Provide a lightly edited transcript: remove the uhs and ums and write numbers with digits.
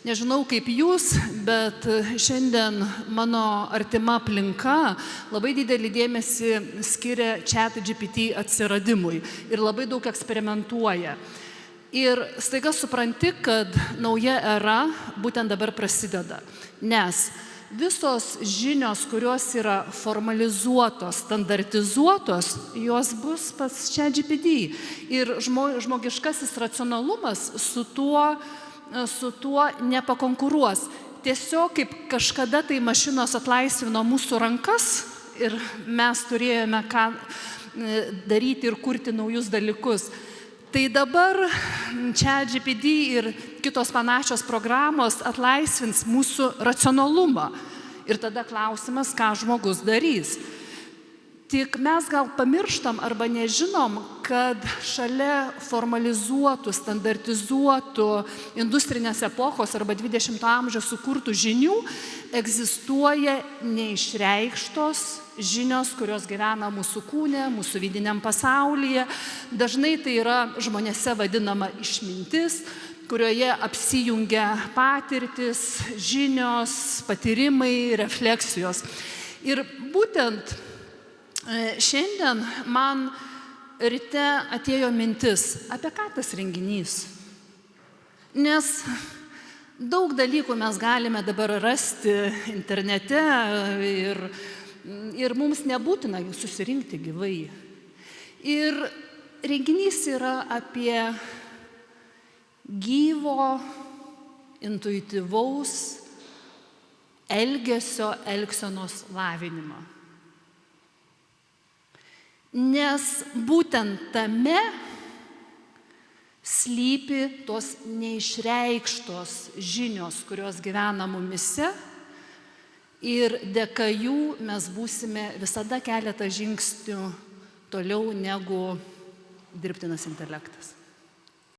Nežinau kaip jūs, bet šiandien mano artima aplinka labai didelį dėmesį skiria ChatGPT atsiradimui ir labai daug eksperimentuoja. Ir staiga supranti, kad nauja era būtent dabar prasideda, nes visos žinios, kurios yra formalizuotos, standartizuotos, jos bus pas ChatGPT. Ir žmogiškasis racionalumas su tuo nepakonkuruos. Tiesiog kaip kažkada tai mašinos atlaisvino mūsų rankas ir mes turėjome ką daryti ir kurti naujus dalykus. Tai dabar ChatGPT ir kitos panašios programos atlaisvins mūsų racionalumą. Ir tada klausimas, ką žmogus darys. Tik mes gal pamirštam arba nežinom, kad šalia formalizuotų, standartizuotų industrinės epochos arba 20 amžiaus sukurtų žinių egzistuoja neišreikštos žinios, kurios gyvena mūsų kūne, mūsų vidiniam pasaulyje. Dažnai tai yra žmonėse vadinama išmintis, kurioje apsijungia patirtis, žinios, patyrimai, refleksijos. Ir būtent šiandien man ryte atėjo mintis, apie ką tas renginys. Nes daug dalykų mes galime dabar rasti internete ir mums nebūtina jų susirinkti gyvai. Ir renginys yra apie gyvo, intuityvaus elgsenos lavinimą. Nes būtent tame slypi tos neišreikštos žinios, kurios gyvena mumise, ir dėka jų mes būsime visada keletą žingsnių toliau negu dirbtinas intelektas.